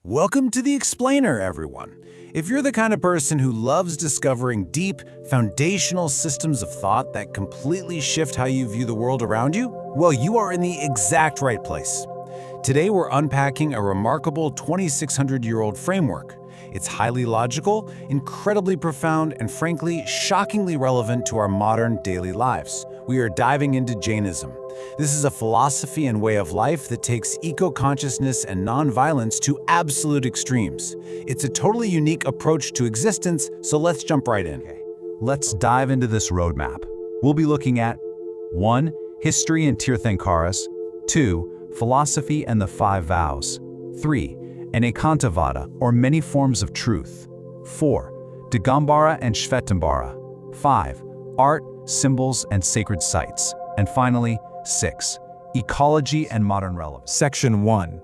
Welcome to The Explainer, everyone. If you're the kind of person who loves discovering deep, foundational systems of thought that completely shift how you view the world around you, well, you are in the exact right place. Today, we're unpacking a remarkable 2,600-year-old framework. It's highly logical, incredibly profound, and frankly, shockingly relevant to our modern daily lives. We are diving into Jainism. This is a philosophy and way of life that takes eco-consciousness and non-violence to absolute extremes. It's a totally unique approach to existence, so let's jump right in. Let's dive into this roadmap. We'll be looking at 1. History and Tirthankaras, 2. Philosophy and the 5 vows, 3. Anekantavada, or many forms of truth, 4. Digambara and Shvetambara, 5. Art, symbols, and sacred sites, and finally, 6. Ecology and modern relevance. Section 1.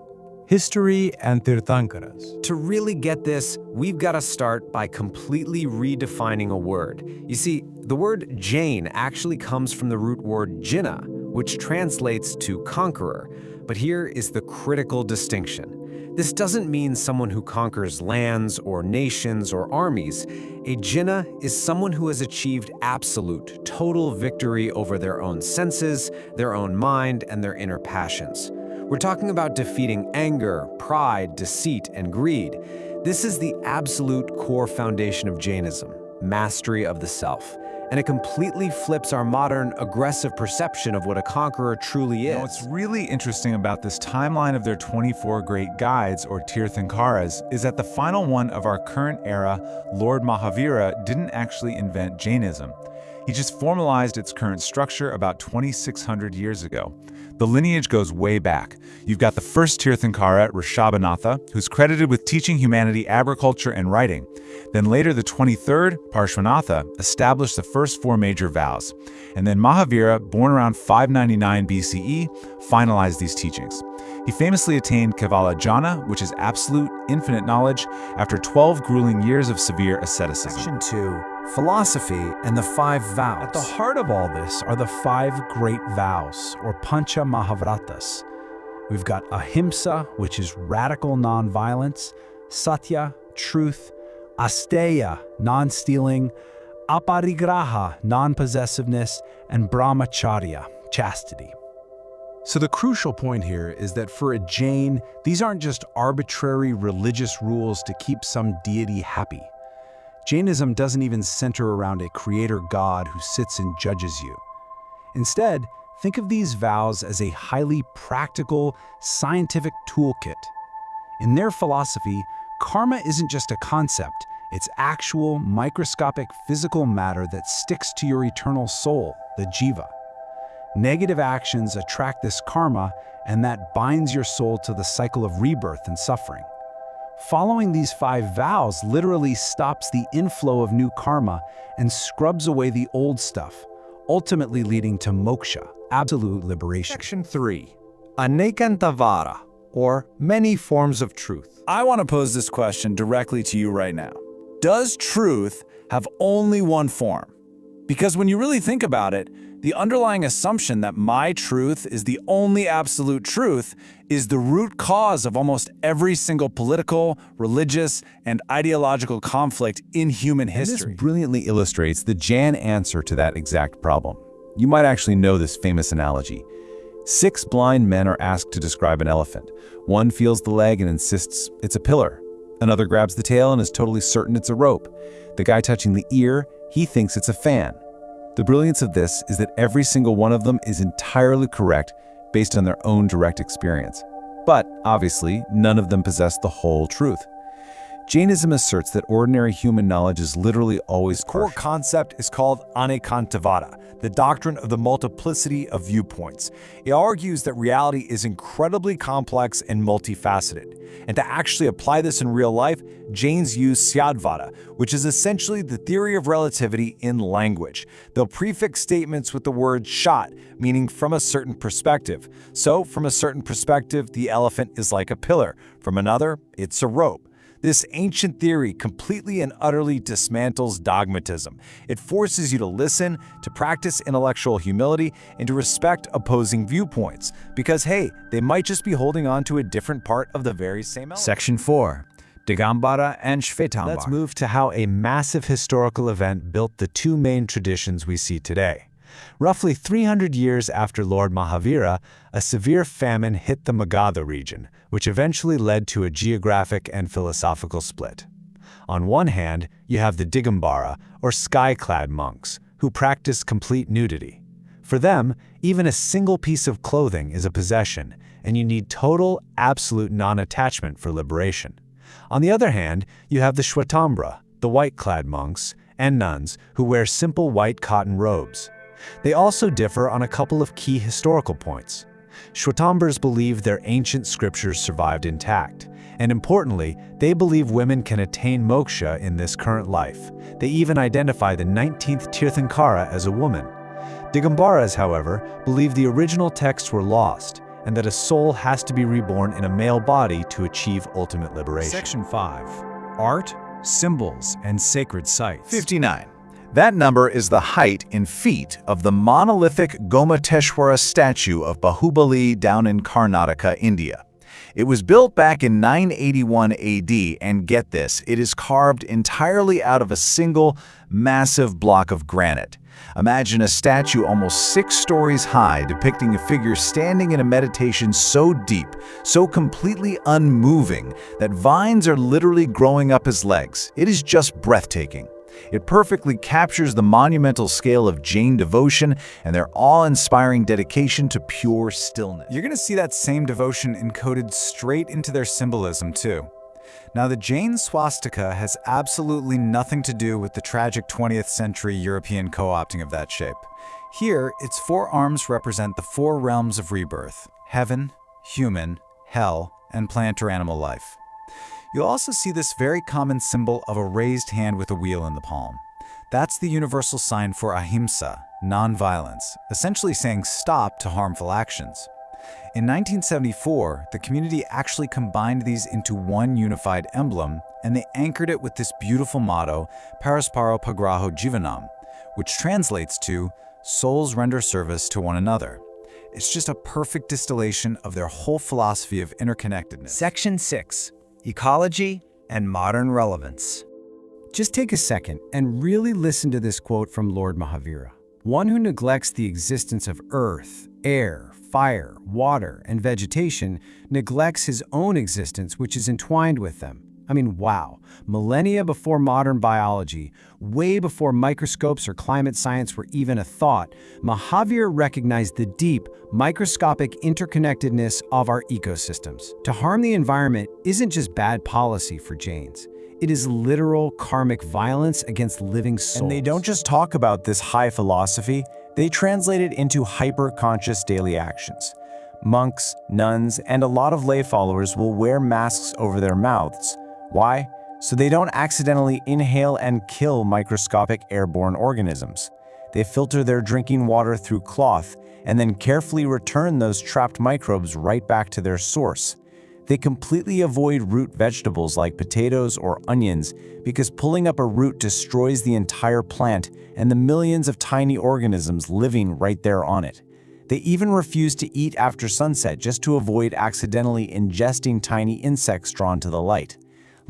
History and Tirthankaras. To really get this, we've got to start by completely redefining a word. You see, the word Jain actually comes from the root word Jina, which translates to conqueror. But here is the critical distinction. This doesn't mean someone who conquers lands or nations or armies. A Jina is someone who has achieved absolute, total victory over their own senses, their own mind, and their inner passions. We're talking about defeating anger, pride, deceit, and greed. This is the absolute core foundation of Jainism, mastery of the self. And it completely flips our modern, aggressive perception of what a conqueror truly is. What's really interesting about this timeline of their 24 great guides, or Tirthankaras, is that the final one of our current era, Lord Mahavira, didn't actually invent Jainism. He just formalized its current structure about 2,600 years ago. The lineage goes way back. You've got the first Tirthankara, Rishabhanatha, who's credited with teaching humanity agriculture and writing. Then later, the 23rd, Parshvanatha, established the first 4 major vows. And then Mahavira, born around 599 BCE, finalized these teachings. He famously attained Kevala Jnana, which is absolute, infinite knowledge, after 12 grueling years of severe asceticism. Section 2. Philosophy and the 5 vows. At the heart of all this are the 5 great vows, or Pancha Mahavratas. We've got Ahimsa, which is radical nonviolence, Satya, truth, Asteya, non-stealing, Aparigraha, non-possessiveness, and Brahmacharya, chastity. So the crucial point here is that for a Jain, these aren't just arbitrary religious rules to keep some deity happy. Jainism doesn't even center around a creator god who sits and judges you. Instead, think of these vows as a highly practical, scientific toolkit. In their philosophy, karma isn't just a concept, it's actual, microscopic physical matter that sticks to your eternal soul, the jiva. Negative actions attract this karma, and that binds your soul to the cycle of rebirth and suffering. Following these 5 vows literally stops the inflow of new karma and scrubs away the old stuff, ultimately leading to moksha, absolute liberation. Section 3. Anekantavada, or many forms of truth. I want to pose this question directly to you right now. Does truth have only one form? Because when you really think about it, the underlying assumption that my truth is the only absolute truth is the root cause of almost every single political, religious, and ideological conflict in human history. This brilliantly illustrates the Jain answer to that exact problem. You might actually know this famous analogy. 6 blind men are asked to describe an elephant. One feels the leg and insists it's a pillar. Another grabs the tail and is totally certain it's a rope. The guy touching the ear, he thinks it's a fan. The brilliance of this is that every single one of them is entirely correct based on their own direct experience. But, obviously, none of them possess the whole truth. Jainism asserts that ordinary human knowledge is literally always Core partial. concept is called Anekantavada, the doctrine of the multiplicity of viewpoints. It argues that reality is incredibly complex and multifaceted. And to actually apply this in real life, Jains use Syadvada, which is essentially the theory of relativity in language. They'll prefix statements with the word shat, meaning from a certain perspective. So, from a certain perspective, the elephant is like a pillar. From another, it's a rope. This ancient theory completely and utterly dismantles dogmatism. It forces you to listen, to practice intellectual humility, and to respect opposing viewpoints, because hey, they might just be holding on to a different part of the very same element. Section 4. Digambara and Shvetambara. Let's move to how a massive historical event built the two main traditions we see today. Roughly 300 years after Lord Mahavira, a severe famine hit the Magadha region, which eventually led to a geographic and philosophical split. On one hand, you have the Digambara, or sky-clad monks, who practice complete nudity. For them, even a single piece of clothing is a possession, and you need total, absolute non-attachment for liberation. On the other hand, you have the Shvetambara, the white-clad monks, and nuns who wear simple white cotton robes. They also differ on a couple of key historical points. Shvetambars believe their ancient scriptures survived intact, and importantly, they believe women can attain moksha in this current life. They even identify the 19th Tirthankara as a woman. Digambaras, however, believe the original texts were lost, and that a soul has to be reborn in a male body to achieve ultimate liberation. Section 5. Art, Symbols, and Sacred Sites. 59. That number is the height in feet of the monolithic Gomateshwara statue of Bahubali down in Karnataka, India. It was built back in 981 AD, and get this, it is carved entirely out of a single, massive block of granite. Imagine a statue almost 6 stories high depicting a figure standing in a meditation so deep, so completely unmoving, that vines are literally growing up his legs. It is just breathtaking. It perfectly captures the monumental scale of Jain devotion and their awe-inspiring dedication to pure stillness. You're going to see that same devotion encoded straight into their symbolism, too. Now, the Jain swastika has absolutely nothing to do with the tragic 20th century European co-opting of that shape. Here, its 4 arms represent the 4 realms of rebirth: heaven, human, hell, and plant or animal life. You'll also see this very common symbol of a raised hand with a wheel in the palm. That's the universal sign for ahimsa, non-violence, essentially saying stop to harmful actions. In 1974, the community actually combined these into one unified emblem, and they anchored it with this beautiful motto, Parasparo Pagraho Jivanam, which translates to, souls render service to one another. It's just a perfect distillation of their whole philosophy of interconnectedness. Section 6. Ecology and Modern Relevance. Just take a second and really listen to this quote from Lord Mahavira. One who neglects the existence of earth, air, fire, water, and vegetation neglects his own existence, which is entwined with them. I mean, wow. Millennia before modern biology, way before microscopes or climate science were even a thought, Mahavira recognized the deep, microscopic interconnectedness of our ecosystems. To harm the environment isn't just bad policy for Jains. It is literal karmic violence against living souls. And they don't just talk about this high philosophy, they translate it into hyper-conscious daily actions. Monks, nuns, and a lot of lay followers will wear masks over their mouths. Why? So they don't accidentally inhale and kill microscopic airborne organisms. They filter their drinking water through cloth and then carefully return those trapped microbes right back to their source. They completely avoid root vegetables like potatoes or onions because pulling up a root destroys the entire plant and the millions of tiny organisms living right there on it. They even refuse to eat after sunset just to avoid accidentally ingesting tiny insects drawn to the light.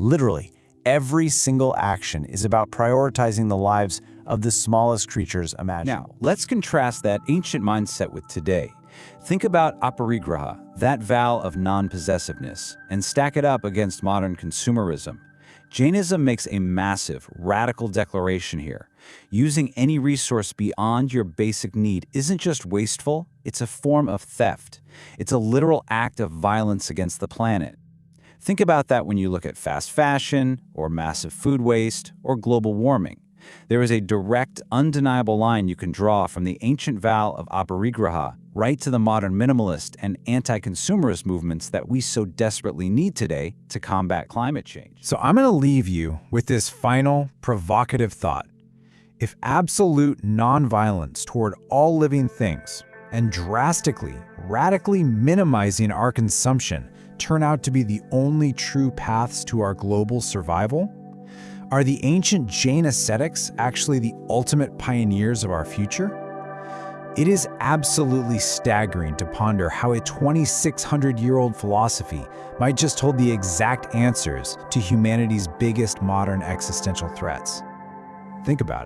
Literally, every single action is about prioritizing the lives of the smallest creatures imaginable. Now, let's contrast that ancient mindset with today. Think about aparigraha, that vow of non-possessiveness, and stack it up against modern consumerism. Jainism makes a massive, radical declaration here. Using any resource beyond your basic need isn't just wasteful, it's a form of theft. It's a literal act of violence against the planet. Think about that when you look at fast fashion, or massive food waste, or global warming. There is a direct, undeniable line you can draw from the ancient vow of aparigraha right to the modern minimalist and anti-consumerist movements that we so desperately need today to combat climate change. So I'm going to leave you with this final, provocative thought. If absolute nonviolence toward all living things and drastically, radically minimizing our consumption turn out to be the only true paths to our global survival? Are the ancient Jain ascetics actually the ultimate pioneers of our future? It is absolutely staggering to ponder how a 2,600-year-old philosophy might just hold the exact answers to humanity's biggest modern existential threats. Think about it.